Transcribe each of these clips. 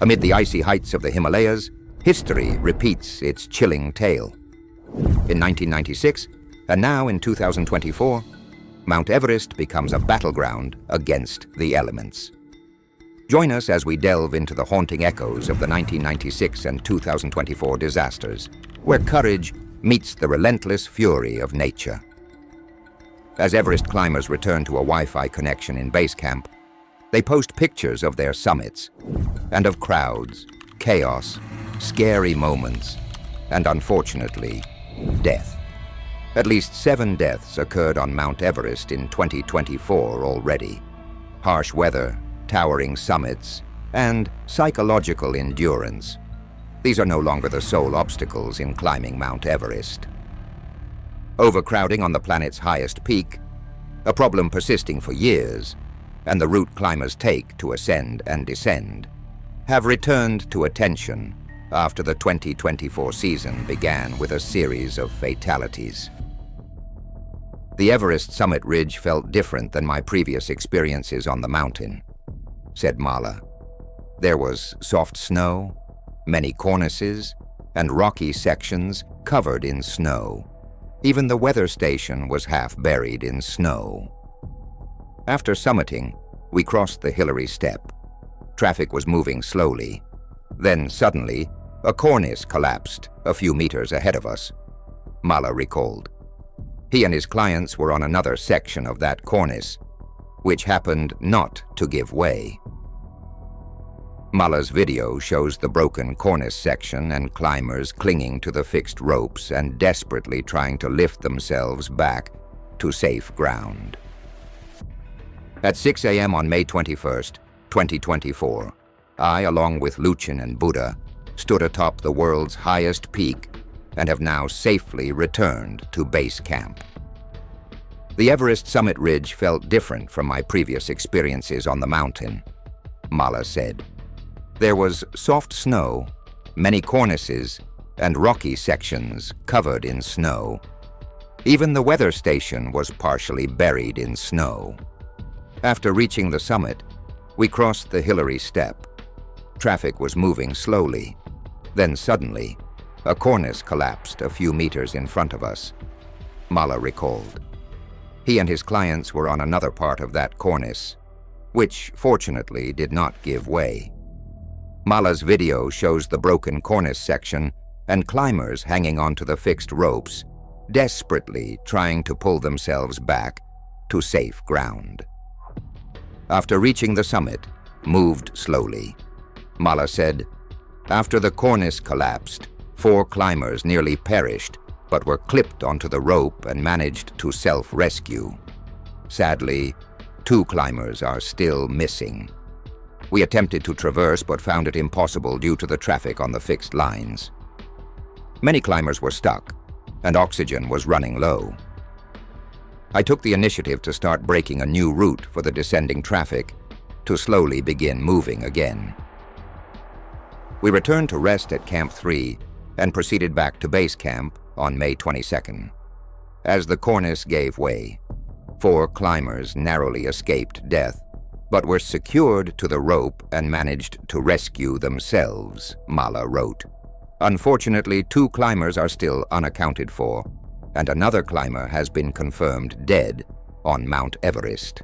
Amid the icy heights of the Himalayas, history repeats its chilling tale. In 1996, and now in 2024, Mount Everest becomes a battleground against the elements. Join us as we delve into the haunting echoes of the 1996 and 2024 disasters, where courage meets the relentless fury of nature. As Everest climbers return to a Wi-Fi connection in base camp, they post pictures of their summits and of crowds, chaos, scary moments, and unfortunately, death. At least 7 deaths occurred on Mount Everest in 2024 already. Harsh weather, towering summits, and psychological endurance. These are no longer the sole obstacles in climbing Mount Everest. Overcrowding on the planet's highest peak, a problem persisting for years, and the route climbers take to ascend and descend, have returned to attention after the 2024 season began with a series of fatalities. The Everest summit ridge felt different than my previous experiences on the mountain, said Mala. There was soft snow, many cornices, and rocky sections covered in snow. Even the weather station was half buried in snow. After summiting, we crossed the Hillary Step. Traffic was moving slowly. Then suddenly, a cornice collapsed a few meters ahead of us, Mala recalled. He and his clients were on another section of that cornice, which happened not to give way. Mala's video shows the broken cornice section and climbers clinging to the fixed ropes and desperately trying to lift themselves back to safe ground. At 6 a.m. on May 21st, 2024, I, along with Luchin and Buddha, stood atop the world's highest peak and have now safely returned to base camp. The Everest summit ridge felt different from my previous experiences on the mountain, Mala said. There was soft snow, many cornices, and rocky sections covered in snow. Even the weather station was partially buried in snow. After reaching the summit, we crossed the Hillary Step. Traffic was moving slowly. Then suddenly, a cornice collapsed a few meters in front of us, Mala recalled. He and his clients were on another part of that cornice, which fortunately did not give way. Mala's video shows the broken cornice section and climbers hanging onto the fixed ropes, desperately trying to pull themselves back to safe ground. After reaching the summit, moved slowly. Mala said, after the cornice collapsed, 4 climbers nearly perished, but were clipped onto the rope and managed to self-rescue. Sadly, 2 climbers are still missing. We attempted to traverse but found it impossible due to the traffic on the fixed lines. Many climbers were stuck, and oxygen was running low. I took the initiative to start breaking a new route for the descending traffic to slowly begin moving again. We returned to rest at Camp 3 and proceeded back to base camp on May 22nd. As the cornice gave way, 4 climbers narrowly escaped death, but were secured to the rope and managed to rescue themselves, Mala wrote. Unfortunately, 2 climbers are still unaccounted for, and another climber has been confirmed dead on Mount Everest.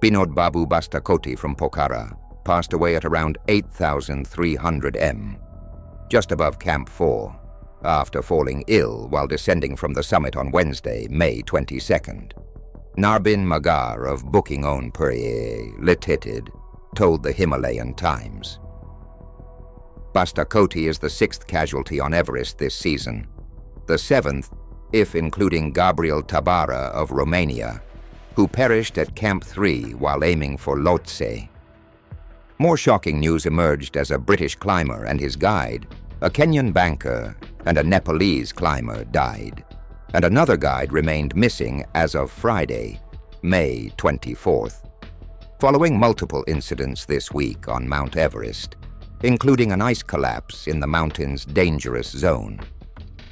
Binod Babu Bastakoti from Pokhara passed away at around 8,300 m, just above Camp 4, after falling ill while descending from the summit on Wednesday, May 22nd. Narbin Magar of Bukingone Purye Limited told the Himalayan Times. Bastakoti is the 6th casualty on Everest this season, the 7th if including Gabriel Tabara of Romania, who perished at Camp 3 while aiming for Lhotse. More shocking news emerged as a British climber and his guide, a Kenyan banker, and a Nepalese climber died, and another guide remained missing as of Friday, May 24th. Following multiple incidents this week on Mount Everest, including an ice collapse in the mountain's dangerous zone,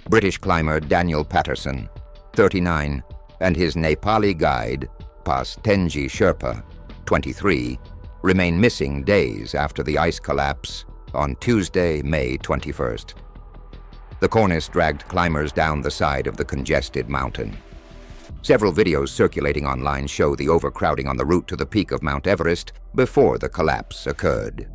British climber Daniel Patterson, 39, and his Nepali guide, Pas Tenji Sherpa, 23, remain missing days after the ice collapse on Tuesday, May 21st. The Cornice dragged climbers down the side of the congested mountain. Several videos circulating online show the overcrowding on the route to the peak of Mount Everest before the collapse occurred.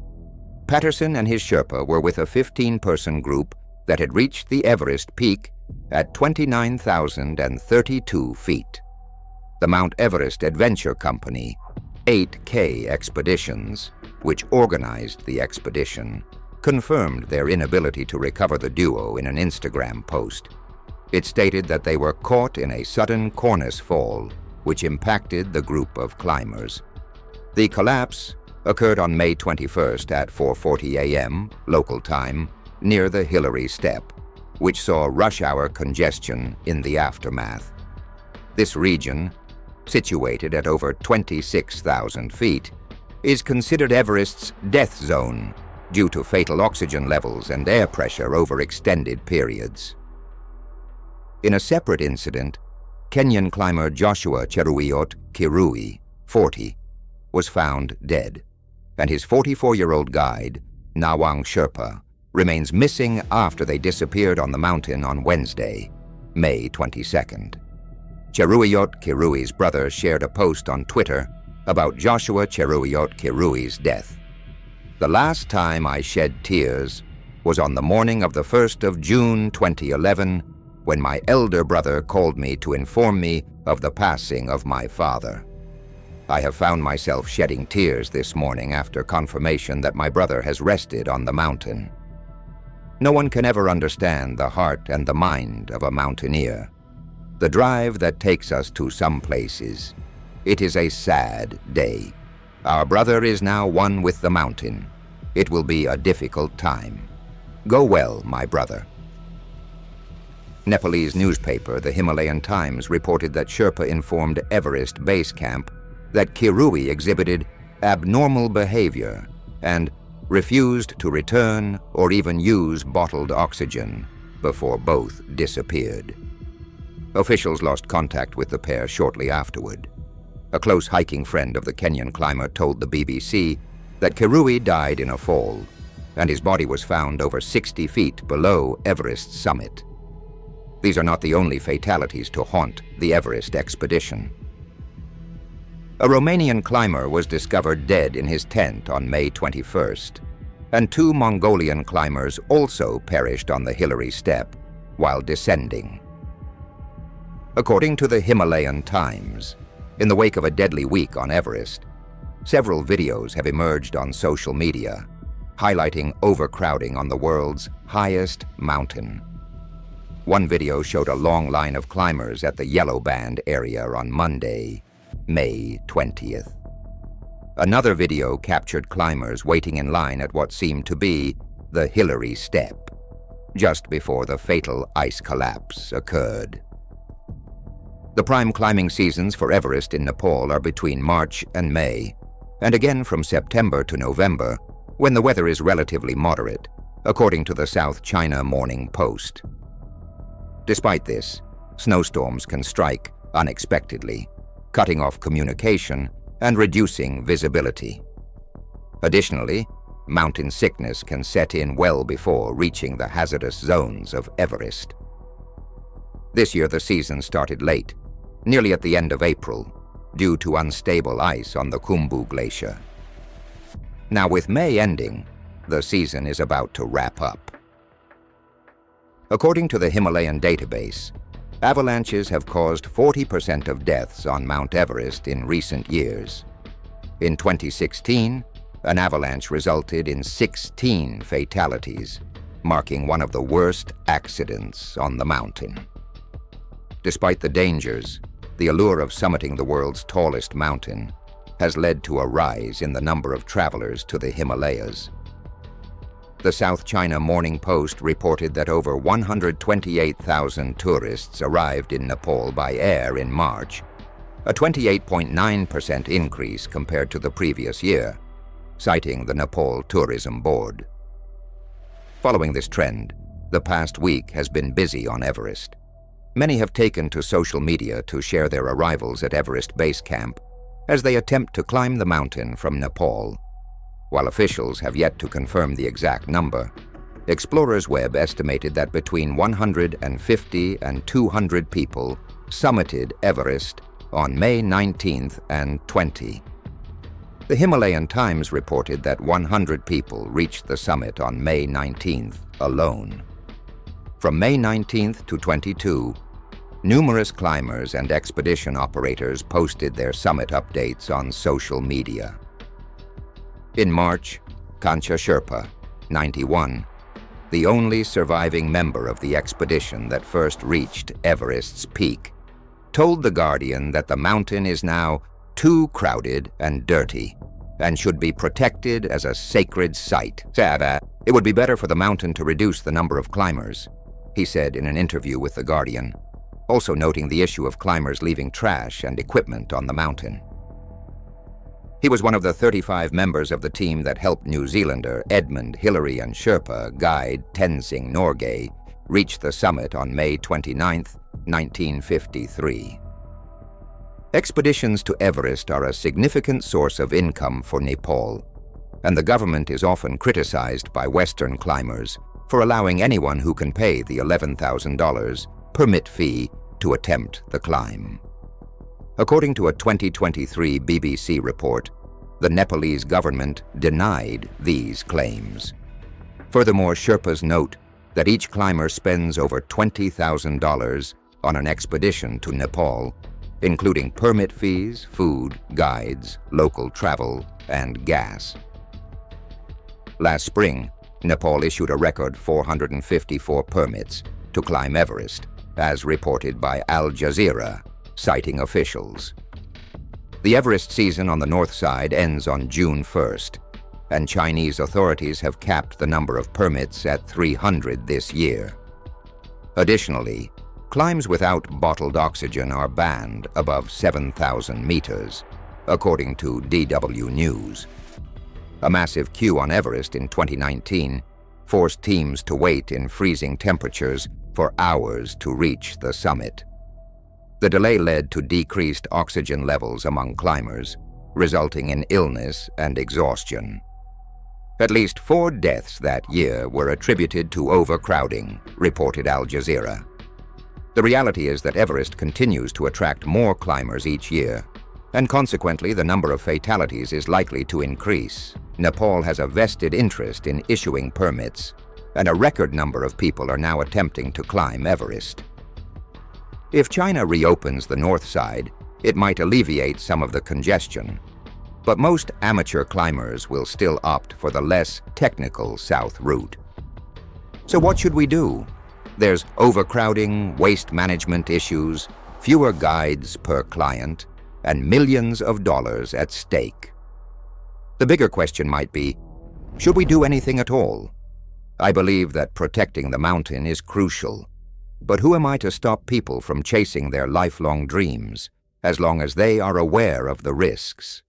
Patterson and his Sherpa were with a 15-person group that had reached the Everest peak at 29,032 feet. The Mount Everest Adventure Company, 8K Expeditions, which organized the expedition, confirmed their inability to recover the duo in an Instagram post. It stated that they were caught in a sudden Cornice fall, which impacted the group of climbers. The collapse occurred on May 21st at 4:40 a.m. local time near the Hillary Step, which saw rush hour congestion in the aftermath. This region, situated at over 26,000 feet, is considered Everest's death zone due to fatal oxygen levels and air pressure over extended periods. In a separate incident, Kenyan climber Joshua Cheruiyot Kirui, 40, was found dead, and his 44-year-old guide, Nawang Sherpa, remains missing after they disappeared on the mountain on Wednesday, May 22nd. Cheruiyot Kirui's brother shared a post on Twitter about Joshua Cheruiyot Kirui's death. "The last time I shed tears was on the morning of the 1st of June 2011 when my elder brother called me to inform me of the passing of my father. I have found myself shedding tears this morning after confirmation that my brother has rested on the mountain. No one can ever understand the heart and the mind of a mountaineer. The drive that takes us to some places. It is a sad day. Our brother is now one with the mountain. It will be a difficult time. Go well, my brother." Nepalese newspaper The Himalayan Times reported that Sherpa informed Everest Base Camp that Kirui exhibited abnormal behavior and refused to return or even use bottled oxygen before both disappeared. Officials lost contact with the pair shortly afterward. A close hiking friend of the Kenyan climber told the BBC that Kirui died in a fall, and his body was found over 60 feet below Everest's summit. These are not the only fatalities to haunt the Everest expedition. A Romanian climber was discovered dead in his tent on May 21st, and 2 Mongolian climbers also perished on the Hillary Step while descending. According to the Himalayan Times, in the wake of a deadly week on Everest, several videos have emerged on social media highlighting overcrowding on the world's highest mountain. One video showed a long line of climbers at the Yellow Band area on Monday, May 20th. Another video captured climbers waiting in line at what seemed to be the Hillary Step, just before the fatal ice collapse occurred. The prime climbing seasons for Everest in Nepal are between March and May, and again from September to November, when the weather is relatively moderate, according to the South China Morning Post. Despite this, snowstorms can strike unexpectedly, cutting off communication and reducing visibility. Additionally, mountain sickness can set in well before reaching the hazardous zones of Everest. This year the season started late, nearly at the end of April, due to unstable ice on the Khumbu Glacier. Now with May ending, the season is about to wrap up. According to the Himalayan database, avalanches have caused 40% of deaths on Mount Everest in recent years. In 2016, an avalanche resulted in 16 fatalities, marking one of the worst accidents on the mountain. Despite the dangers, the allure of summiting the world's tallest mountain has led to a rise in the number of travelers to the Himalayas. The South China Morning Post reported that over 128,000 tourists arrived in Nepal by air in March, a 28.9% increase compared to the previous year, citing the Nepal Tourism Board. Following this trend, the past week has been busy on Everest. Many have taken to social media to share their arrivals at Everest Base Camp as they attempt to climb the mountain from Nepal. While officials have yet to confirm the exact number, Explorers Web estimated that between 150 and 200 people summited Everest on May 19th and 20. The Himalayan Times reported that 100 people reached the summit on May 19th alone. From May 19th to 22, numerous climbers and expedition operators posted their summit updates on social media. In March, Kancha Sherpa, 91, the only surviving member of the expedition that first reached Everest's peak, told The Guardian that the mountain is now too crowded and dirty and should be protected as a sacred site. It would be better for the mountain to reduce the number of climbers, he said in an interview with The Guardian, also noting the issue of climbers leaving trash and equipment on the mountain. He was one of the 35 members of the team that helped New Zealander Edmund Hillary and Sherpa guide Tenzing Norgay reach the summit on May 29, 1953. Expeditions to Everest are a significant source of income for Nepal, and the government is often criticized by Western climbers for allowing anyone who can pay the $11,000 permit fee to attempt the climb. According to a 2023 BBC report, the Nepalese government denied these claims. Furthermore, Sherpas note that each climber spends over $20,000 on an expedition to Nepal, including permit fees, food, guides, local travel, and gas. Last spring, Nepal issued a record 454 permits to climb Everest, as reported by Al Jazeera, citing officials. The Everest season on the north side ends on June 1st, and Chinese authorities have capped the number of permits at 300 this year. Additionally, climbs without bottled oxygen are banned above 7,000 meters, according to DW News. A massive queue on Everest in 2019 forced teams to wait in freezing temperatures for hours to reach the summit. The delay led to decreased oxygen levels among climbers, resulting in illness and exhaustion. At least 4 deaths that year were attributed to overcrowding, reported Al Jazeera. The reality is that Everest continues to attract more climbers each year, and consequently the number of fatalities is likely to increase. Nepal has a vested interest in issuing permits, and a record number of people are now attempting to climb Everest. If China reopens the north side, it might alleviate some of the congestion, but most amateur climbers will still opt for the less technical south route. So what should we do? There's overcrowding, waste management issues, fewer guides per client, and millions of dollars at stake. The bigger question might be, should we do anything at all? I believe that protecting the mountain is crucial, but who am I to stop people from chasing their lifelong dreams, as long as they are aware of the risks?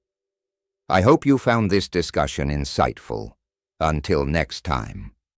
I hope you found this discussion insightful. Until next time.